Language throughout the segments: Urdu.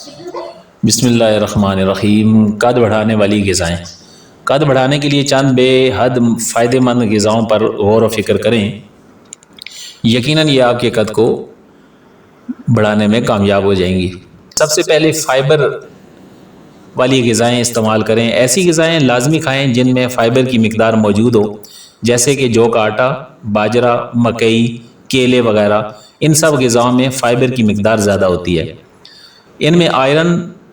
بسم اللہ الرحمن الرحیم۔ قد بڑھانے والی غذائیں۔ قد بڑھانے کے لیے چند بے حد فائدہ مند غذاؤں پر غور و فکر کریں، یقیناً یہ آپ کے قد کو بڑھانے میں کامیاب ہو جائیں گی۔ سب سے پہلے فائبر والی غذائیں استعمال کریں۔ ایسی غذائیں لازمی کھائیں جن میں فائبر کی مقدار موجود ہو، جیسے کہ جو کا آٹا، باجرہ، مکئی، کیلے وغیرہ۔ ان سب غذاؤں میں فائبر کی مقدار زیادہ ہوتی ہے۔ ان میں آئرن،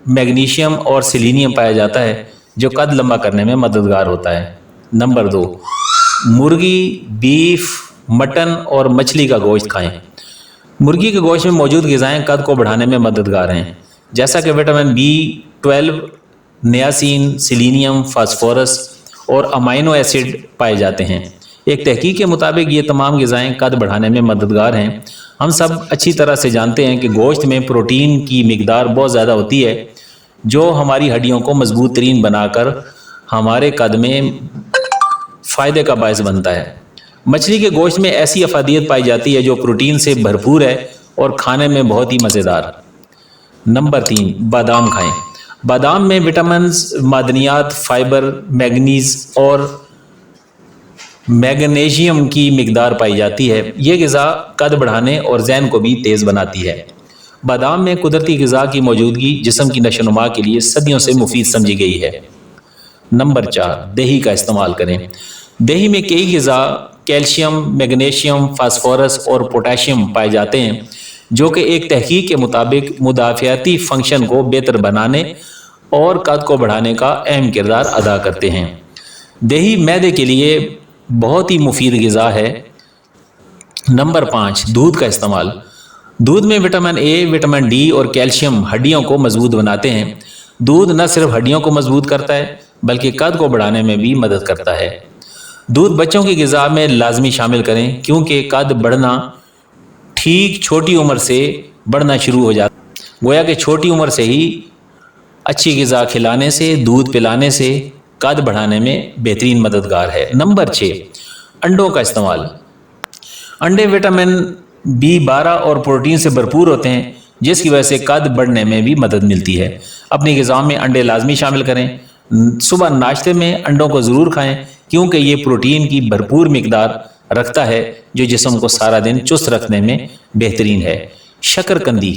میگنیشیم اور سیلینیم پایا جاتا ہے جو قد لمبا کرنے میں مددگار ہوتا ہے۔ نمبر 2، مرغی، بیف، مٹن اور مچھلی کا گوشت کھائیں۔ مرغی کے گوشت میں موجود غذائیں قد کو بڑھانے میں مددگار ہیں، جیسا کہ وٹامن B12، نیاسین، سیلینیم، فاسفورس اور امائنو ایسڈ پائے جاتے ہیں۔ ایک تحقیق کے مطابق یہ تمام غذائیں قد بڑھانے میں مددگار ہیں۔ ہم سب اچھی طرح سے جانتے ہیں کہ گوشت میں پروٹین کی مقدار بہت زیادہ ہوتی ہے، جو ہماری ہڈیوں کو مضبوط ترین بنا کر ہمارے قد میں فائدے کا باعث بنتا ہے۔ مچھلی کے گوشت میں ایسی افادیت پائی جاتی ہے جو پروٹین سے بھرپور ہے اور کھانے میں بہت ہی مزیدار۔ نمبر 3، بادام کھائیں۔ بادام میں وٹامنز، معدنیات، فائبر، مینگنیز اور میگنیشیم کی مقدار پائی جاتی ہے۔ یہ غذا قد بڑھانے اور ذہن کو بھی تیز بناتی ہے۔ بادام میں قدرتی غذا کی موجودگی جسم کی نشو و نما کے لیے صدیوں سے مفید سمجھی گئی ہے۔ نمبر 4، دہی کا استعمال کریں۔ دہی میں کئی غذا کیلشیم، میگنیشیم، فاسفورس اور پوٹاشیم پائے جاتے ہیں، جو کہ ایک تحقیق کے مطابق مدافعتی فنکشن کو بہتر بنانے اور قد کو بڑھانے کا اہم کردار ادا کرتے ہیں۔ دہی معدے کے لیے بہت ہی مفید غذا ہے۔ نمبر 5، دودھ کا استعمال۔ دودھ میں وٹامن A، وٹامن D اور کیلشیم ہڈیوں کو مضبوط بناتے ہیں۔ دودھ نہ صرف ہڈیوں کو مضبوط کرتا ہے بلکہ قد کو بڑھانے میں بھی مدد کرتا ہے۔ دودھ بچوں کی غذا میں لازمی شامل کریں، کیونکہ قد بڑھنا ٹھیک چھوٹی عمر سے بڑھنا شروع ہو جاتا ہے۔ گویا کہ چھوٹی عمر سے ہی اچھی غذا کھلانے سے، دودھ پلانے سے قد بڑھانے میں بہترین مددگار ہے۔ نمبر 6، انڈوں کا استعمال۔ انڈے وٹامن B12 اور پروٹین سے بھرپور ہوتے ہیں، جس کی وجہ سے قد بڑھنے میں بھی مدد ملتی ہے۔ اپنی غذا میں انڈے لازمی شامل کریں۔ صبح ناشتے میں انڈوں کو ضرور کھائیں، کیونکہ یہ پروٹین کی بھرپور مقدار رکھتا ہے جو جسم کو سارا دن چست رکھنے میں بہترین ہے۔ شکرکندی۔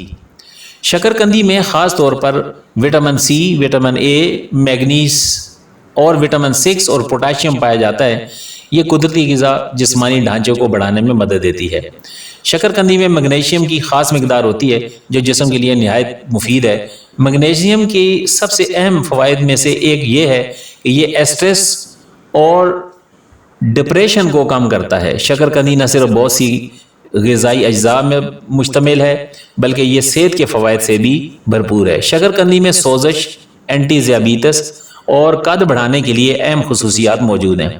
شکرکندی میں خاص طور پر vitamin C، vitamin A، manganese اور وٹامن 6 اور پوٹاشیم پایا جاتا ہے۔ یہ قدرتی غذا جسمانی ڈھانچے کو بڑھانے میں مدد دیتی ہے۔ شکرکندی میں میگنیشیم کی خاص مقدار ہوتی ہے جو جسم کے لیے نہایت مفید ہے۔ میگنیشیم کی سب سے اہم فوائد میں سے ایک یہ ہے کہ یہ اسٹریس اور ڈپریشن کو کم کرتا ہے۔ شکرکندی نہ صرف بہت سی غذائی اجزاء میں مشتمل ہے بلکہ یہ صحت کے فوائد سے بھی بھرپور ہے۔ شکرکندی میں سوزش، اینٹی ذیابیطس اور قد بڑھانے کے لیے اہم خصوصیات موجود ہیں۔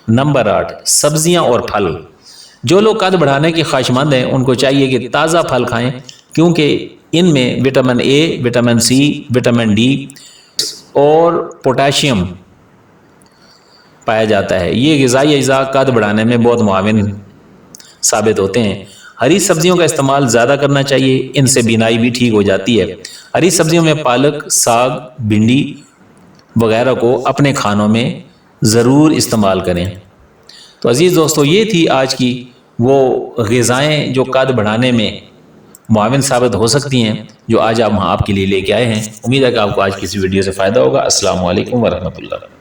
نمبر 8، سبزیاں اور پھل۔ جو لوگ قد بڑھانے کے خواہشمند ہیں ان کو چاہیے کہ تازہ پھل کھائیں، کیونکہ ان میں vitamin A، vitamin C، vitamin D اور پوٹاشیم پایا جاتا ہے۔ یہ غذائی اجزاء قد بڑھانے میں بہت معاون ثابت ہوتے ہیں۔ ہری سبزیوں کا استعمال زیادہ کرنا چاہیے، ان سے بینائی بھی ٹھیک ہو جاتی ہے۔ ہری سبزیوں میں پالک، ساگ، بھنڈی وغیرہ کو اپنے کھانوں میں ضرور استعمال کریں۔ تو عزیز دوستو، یہ تھی آج کی وہ غذائیں جو قد بڑھانے میں معاون ثابت ہو سکتی ہیں، جو آج ہم آپ کے لیے لے کے آئے ہیں۔ امید ہے کہ آپ کو آج کی اس ویڈیو سے فائدہ ہوگا۔ السلام علیکم ورحمۃ اللہ۔